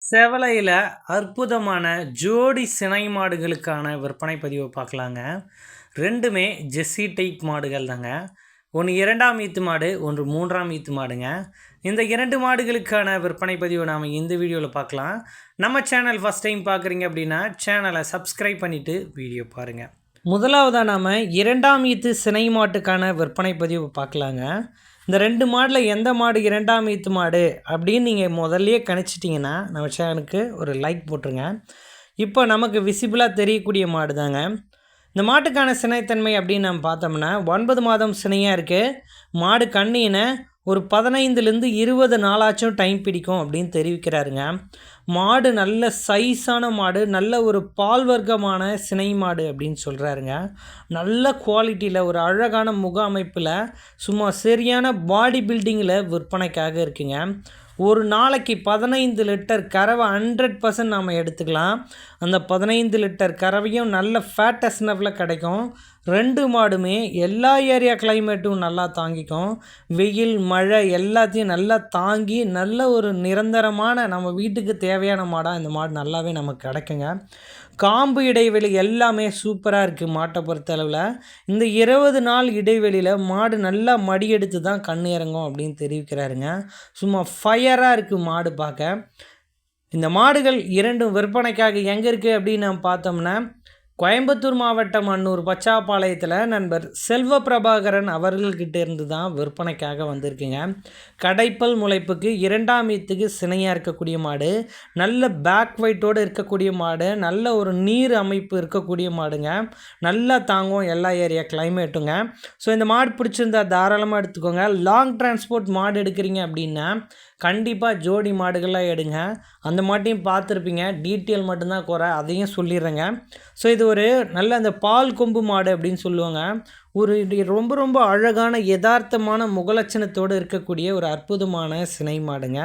செவலையில் அற்புதமான ஜோடி சினை மாடுகளுக்கான விற்பனை பதிவை பார்க்கலாங்க. ரெண்டுமே ஜெர்சி டைப் மாடுகள் தாங்க. ஒன்று 2ஆம் ஈத்து மாடு, ஒன்று 3ஆம் ஈத்து மாடுங்க. இந்த 2 மாடுகளுக்கான விற்பனை பதிவை நாம் இந்த வீடியோவில் பார்க்கலாம். நம்ம சேனல் ஃபஸ்ட் டைம் பார்க்குறீங்க அப்படின்னா சேனலை சப்ஸ்கிரைப் பண்ணிவிட்டு வீடியோ பாருங்கள். முதலாவதாக நாம் 2ஆம் ஈத்து சினை மாட்டுக்கான விற்பனை பதிவு பார்க்கலாங்க. இந்த 2 மாடில் எந்த மாடு 2ஆம் ஈத்து மாடு அப்படின்னு நீங்கள் முதல்லையே கணிச்சிட்டிங்கன்னா நம்ம சேனலுக்கு ஒரு லைக் போட்டுருங்க. இப்போ நமக்கு விசிபிளாக தெரியக்கூடிய மாடு தாங்க. இந்த மாட்டுக்கான சினைத்தன்மை அப்படின்னு நம்ம பார்த்தோம்னா 9 மாதம் சினையாக இருக்குது. மாடு கண்ணினை ஒரு 15லேருந்து 20 நாளாச்சும் டைம் பிடிக்கும் அப்படின்னு தெரிவிக்கிறாருங்க. மாடு நல்ல சைஸான மாடு, நல்ல ஒரு பால் வர்க்கமான சினை மாடு அப்படின்னு சொல்கிறாருங்க. நல்ல குவாலிட்டியில் ஒரு அழகான முக அமைப்பில் சும்மா சரியான பாடி பில்டிங்கில் விற்பனைக்காக இருக்குங்க. ஒரு நாளைக்கு 15 லிட்டர் கறவை 100% நாம் எடுத்துக்கலாம். அந்த 15 லிட்டர் கறவையும் நல்ல ஃபேட்டஸ்னவில் கிடைக்கும். 2 மாடுமே எல்லா ஏரியா கிளைமேட்டும் நல்லா தாங்கிக்கும். வெயில் மழை எல்லாத்தையும் நல்லா தாங்கி நல்ல ஒரு நிரந்தரமான நம்ம வீட்டுக்கு தேவையான மாடாக இந்த மாடு நல்லாவே நமக்கு கிடைக்குங்க. காம்பு இடைவெளி எல்லாமே சூப்பராக இருக்குது மாட்டை பொறுத்தளவில். இந்த 20 நாள் இடைவெளியில் மாடு நல்லா மடி எடுத்து தான் கண் இறங்கும் அப்படின்னு தெரிவிக்கிறாருங்க. சும்மா ஃபயராக இருக்குது மாடு பார்க்க. இந்த மாடுகள் 2 விற்பனைக்காக எங்கே இருக்குது அப்படின்னு நம்ம பார்த்தோம்னா கோயம்புத்தூர் மாவட்டம் அன்னூர் பச்சாப்பாளையத்தில் நண்பர் செல்வ பிரபாகரன் அவர்கள்கிட்ட இருந்து தான் விற்பனைக்காக வந்திருக்குங்க. கடைப்பல் முளைப்புக்கு 2ஆம் ஈத்துக்கு சினையாக இருக்கக்கூடிய மாடு, நல்ல பேக் வைட்டோடு இருக்கக்கூடிய மாடு, நல்ல ஒரு நீர் அமைப்பு இருக்கக்கூடிய மாடுங்க. நல்லா தாங்கும் எல்லா ஏரியா கிளைமேட்டுங்க. ஸோ இந்த மாடு பிடிச்சிருந்தா தாராளமாக எடுத்துக்கோங்க. லாங் டிரான்ஸ்போர்ட் மாடு எடுக்கிறீங்க அப்படின்னா கண்டிப்பாக ஜோடி மாடுகளாக எடுங்க. அந்த மாட்டையும் பார்த்துருப்பீங்க, டீட்டெயில் மட்டும்தான் குறை, அதையும் சொல்லிடுறேங்க. ஸோ இது ஒரு நல்ல அந்த பால் கொம்பு மாடு அப்படின்னு சொல்லுவாங்க. ஒரு ரொம்ப ரொம்ப அழகான யதார்த்தமான முகலட்சணத்தோடு இருக்கக்கூடிய ஒரு அற்புதமான சினை மாடுங்க.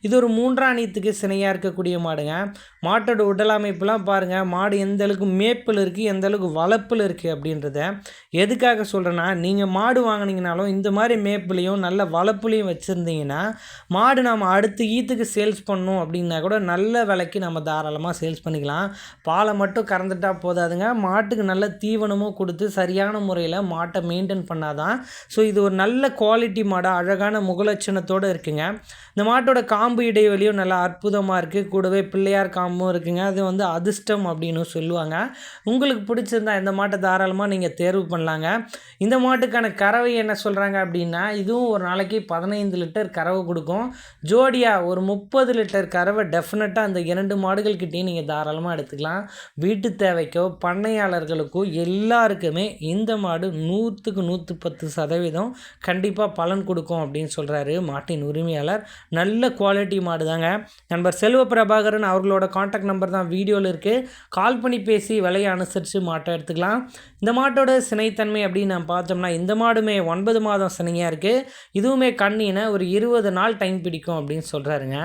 இது ஒரு 3ஆம் ஈத்துக்கு சினையாக இருக்கக்கூடிய மாடுங்க. மாட்டோட உடல் அமைப்புலாம் பாருங்கள். மாடு எந்த அளவுக்கு மேப்பில் இருக்குது, எந்த அளவுக்கு வளர்ப்பில் இருக்குது அப்படின்றத எதுக்காக சொல்கிறேன்னா, நீங்கள் மாடு வாங்கினீங்கனாலும் இந்த மாதிரி மேப்புலையும் நல்ல வளர்ப்புலையும் வச்சுருந்தீங்கன்னா மாடு நம்ம அடுத்த ஈத்துக்கு சேல்ஸ் பண்ணணும் அப்படின்னா கூட நல்ல விலைக்கு நம்ம தாராளமாக சேல்ஸ் பண்ணிக்கலாம். பாலை மட்டும் கறந்துட்டால் போதாதுங்க, மாட்டுக்கு நல்ல தீவனமும் கொடுத்து சரியான முறையில் மாட்டை மெயின்டைன் பண்ணாதான். ஸோ இது ஒரு நல்ல குவாலிட்டி மாடாக அழகான முகலட்சணத்தோடு இருக்குங்க. இந்த மாட்டோட காம்பு இடைவெளியும் நல்லா அற்புதமாக இருக்குது. கூடவே பிள்ளையார் காம்பும் இருக்குங்க. அது வந்து அதிர்ஷ்டம் அப்படின்னு சொல்லுவாங்க. உங்களுக்கு பிடிச்சிருந்தா இந்த மாட்டை தாராளமாக நீங்கள் தேர்வு பண்ணலாங்க. இந்த மாட்டுக்கான கறவை என்ன சொல்கிறாங்க அப்படின்னா, இதுவும் ஒரு நாளைக்கு 15 லிட்டர் கறவை கொடுக்கும். ஜோடியாக ஒரு 30 லிட்டர் கறவை டெஃபினட்டாக அந்த 2 மாடுகள்கிட்டையும் நீங்கள் தாராளமாக எடுத்துக்கலாம். வீட்டு தேவைக்கோ பண்ணையாளர்களுக்கோ எல்லாருக்குமே இந்த மாடு 100க்கு 110% கண்டிப்பாக பலன் கொடுக்கும் அப்படின்னு சொல்கிறாரு மாட்டின் உரிமையாளர். நல்ல குவாலிட்டி மாடு தாங்க. நண்பர் செல்வ பிரபாகரன் அவர்களோட காண்டாக்ட் நம்பர் தான் வீடியோவில் இருக்குது. கால் பண்ணி பேசி விலையை அனுசரித்து மாட்டை எடுத்துக்கலாம். இந்த மாட்டோட சினைத்தன்மை அப்படின்னு நம்ம பார்த்தோம்னா இந்த மாடுமே 9 மாதம் சினையாக இருக்குது. இதுவுமே கண்ணினை ஒரு 20 நாள் டைம் பிடிக்கும் அப்படின்னு சொல்கிறாருங்க.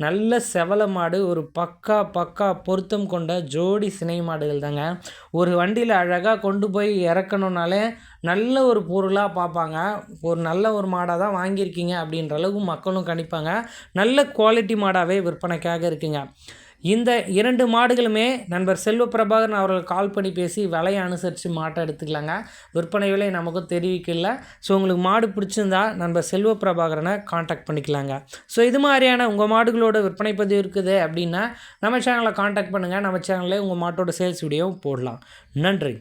நல்ல செவலை மாடு, ஒரு பக்கா பொருத்தம் கொண்ட ஜோடி சினை மாடுகள் தாங்க. ஒரு வண்டியில் அழகாக கொண்டு போய் இறக்கணுன்னாலே நல்ல ஒரு பொருளாக பார்ப்பாங்க. ஒரு நல்ல ஒரு மாடாக தான் வாங்கியிருக்கீங்க அப்படின்ற அளவுக்கு மக்களும் கணிப்பாங்க. நல்ல குவாலிட்டி மாடாகவே விற்பனைக்காக இருக்குங்க. இந்த 2 மாடுகளுமே நண்பர் செல்வ பிரபாகரன் அவர்கள் கால் பண்ணி பேசி விலையை அனுசரித்து மாட்டை எடுத்துக்கலாங்க. விற்பனை விலை நமக்கும் தெரிவிக்கல. ஸோ உங்களுக்கு மாடு பிடிச்சிருந்தா நண்பர் செல்வ பிரபாகரனை காண்டாக்ட் பண்ணிக்கலாங்க. ஸோ இது மாதிரியான உங்கள் மாடுகளோட விற்பனை பதிவு இருக்குது அப்படின்னா நம்ம சேனலை காண்டாக்ட் பண்ணுங்கள். நம்ம சேனலில் உங்கள் மாட்டோட சேல்ஸ் வீடியோவும் போடலாம். நன்றி.